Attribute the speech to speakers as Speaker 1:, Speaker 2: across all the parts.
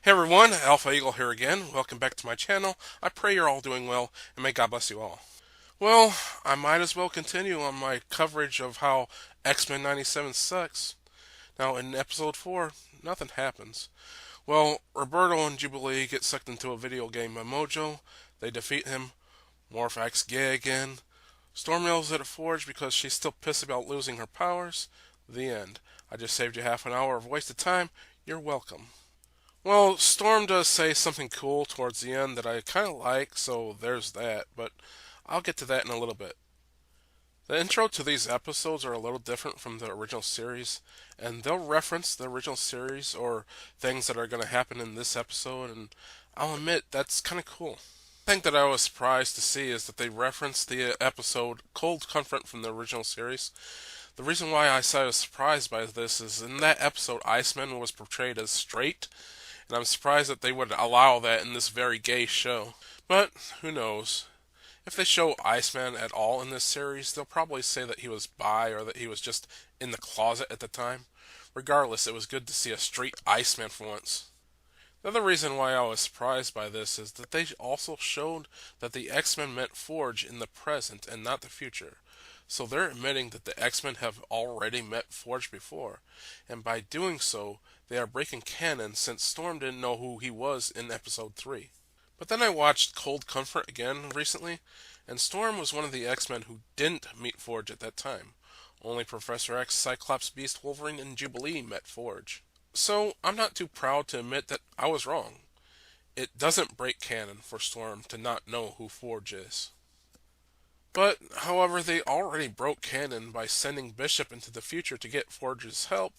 Speaker 1: Hey everyone, Alpha Eagle here again. Welcome back to my channel. I pray you're all doing well, and may God bless you all. Well, I might as well continue on my coverage of how X-Men 97 sucks. Now, in episode 4, nothing happens. Well, Roberto and Jubilee get sucked into a video game by Mojo. They defeat him. Morph acts gay again. Storm yells at a Forge because she's still pissed about losing her powers. The end. I just saved you half an hour of wasted time. You're welcome. Well, Storm does say something cool towards the end that I kind of like, so there's that, but I'll get to that in a little bit. The intro to these episodes are a little different from the original series, and they'll reference the original series or things that are going to happen in this episode, and I'll admit that's kind of cool. The thing that I was surprised to see is that they referenced the episode Cold Comfort from the original series. The reason why I say I was surprised by this is in that episode, Iceman was portrayed as straight, and I'm surprised that they would allow that in this very gay show. But, who knows? If they show Iceman at all in this series, they'll probably say that he was bi or that he was just in the closet at the time. Regardless, it was good to see a straight Iceman for once. The other reason why I was surprised by this is that they also showed that the X-Men met Forge in the present and not the future. So they're admitting that the X-Men have already met Forge before, and by doing so, they are breaking canon since Storm didn't know who he was in episode 3. But then I watched Cold Comfort again recently, and Storm was one of the X-Men who didn't meet Forge at that time. Only Professor X, Cyclops, Beast, Wolverine, and Jubilee met Forge. So I'm not too proud to admit that I was wrong. It doesn't break canon for Storm to not know who Forge is. But, however, they already broke canon by sending Bishop into the future to get Forge's help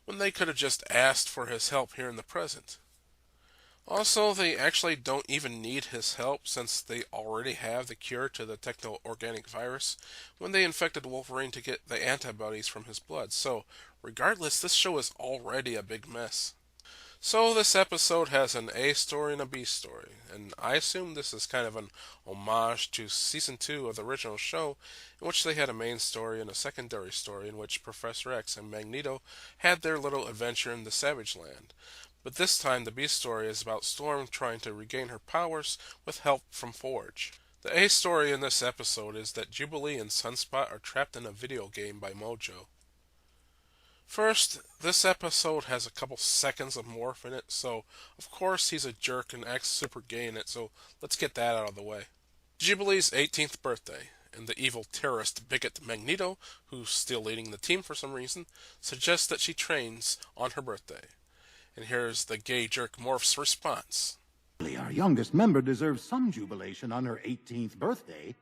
Speaker 1: when they could have just asked for his help here in the present. Also, they actually don't even need his help since they already have the cure to the techno-organic virus when they infected Wolverine to get the antibodies from his blood. So, regardless, this show is already a big mess. So this episode has an A story and a B story, and I assume this is kind of an homage to Season 2 of the original show, in which they had a main story and a secondary story in which Professor X and Magneto had their little adventure in the Savage Land. But this time the B story is about Storm trying to regain her powers with help from Forge. The A story in this episode is that Jubilee and Sunspot are trapped in a video game by Mojo. First, this episode has a couple seconds of Morph in it, so of course he's a jerk and acts super gay in it, so let's get that out of the way. Jubilee's 18th birthday, and the evil terrorist bigot Magneto, who's still leading the team for some reason, suggests that she trains on her birthday. And here's the gay jerk Morph's response.
Speaker 2: Our youngest member deserves some jubilation on her 18th birthday.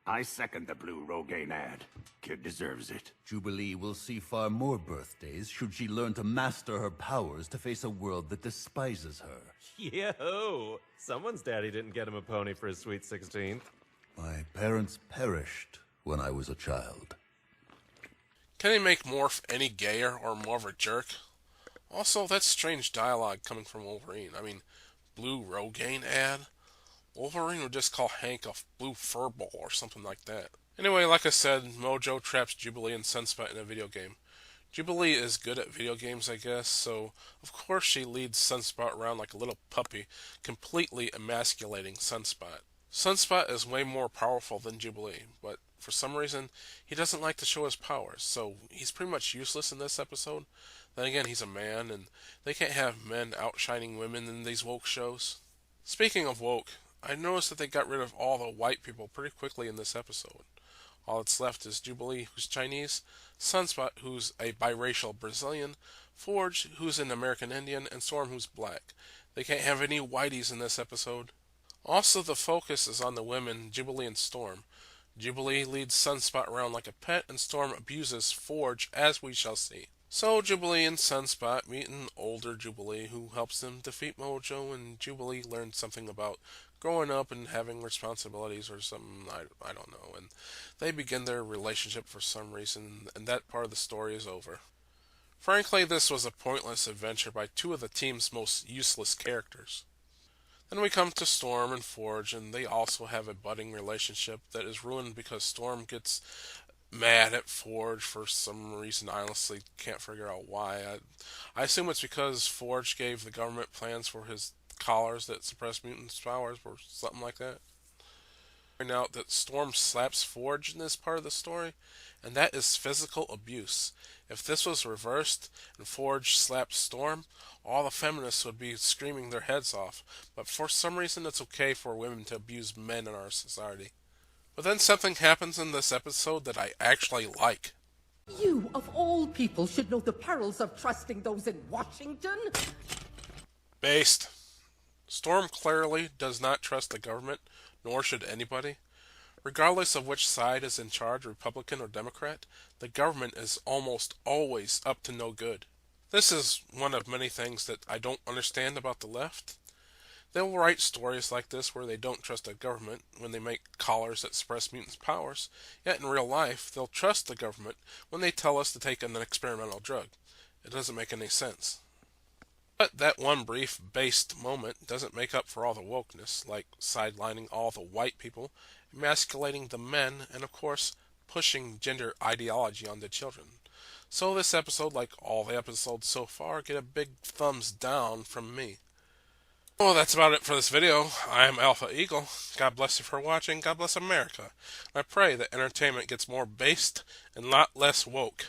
Speaker 3: I second the blue Rogaine ad. Kid deserves it.
Speaker 4: Jubilee will see far more birthdays should she learn to master her powers to face a world that despises her.
Speaker 5: Yo! Someone's daddy didn't get him a pony for his sweet 16th.
Speaker 4: My parents perished when I was a child.
Speaker 1: Can he make Morph any gayer or more of a jerk? Also, that's strange dialogue coming from Wolverine. I mean, blue Rogaine ad? Wolverine would just call Hank a blue furball or something like that. Anyway, like I said, Mojo traps Jubilee and Sunspot in a video game. Jubilee is good at video games, I guess, so of course she leads Sunspot around like a little puppy, completely emasculating Sunspot. Sunspot is way more powerful than Jubilee, but for some reason, he doesn't like to show his powers, so he's pretty much useless in this episode. Then again, he's a man, and they can't have men outshining women in these woke shows. Speaking of woke, I noticed that they got rid of all the white people pretty quickly in this episode. All that's left is Jubilee, who's Chinese, Sunspot, who's a biracial Brazilian, Forge, who's an American Indian, and Storm, who's black. They can't have any whiteys in this episode. Also, the focus is on the women, Jubilee and Storm. Jubilee leads Sunspot around like a pet, and Storm abuses Forge, as we shall see. So Jubilee and Sunspot meet an older Jubilee who helps them defeat Mojo, and Jubilee learns something about growing up and having responsibilities or something, I don't know, and they begin their relationship for some reason, and that part of the story is over. Frankly, this was a pointless adventure by two of the team's most useless characters. Then we come to Storm and Forge, and they also have a budding relationship that is ruined because Storm gets mad at Forge for some reason. I honestly can't figure out why. I assume it's because Forge gave the government plans for his collars that suppress mutants' powers or something like that. Point out that Storm slaps Forge in this part of the story, and that is physical abuse. If this was reversed and Forge slapped Storm, all the feminists would be screaming their heads off. But for some reason, it's okay for women to abuse men in our society. But then something happens in this episode that I actually like.
Speaker 6: You, of all people, should know the perils of trusting those in Washington.
Speaker 1: Based. Storm clearly does not trust the government, nor should anybody. Regardless of which side is in charge, Republican or Democrat, the government is almost always up to no good. This is one of many things that I don't understand about the left. They'll write stories like this where they don't trust the government when they make collars that suppress mutants' powers, yet in real life they'll trust the government when they tell us to take an experimental drug. It doesn't make any sense. But that one brief based moment doesn't make up for all the wokeness, like sidelining all the white people, emasculating the men, and of course, pushing gender ideology on the children. So this episode, like all the episodes so far, get a big thumbs down from me. Well, that's about it for this video. I'm Alpha Eagle. God bless you for watching. God bless America. I pray that entertainment gets more based and a lot less woke.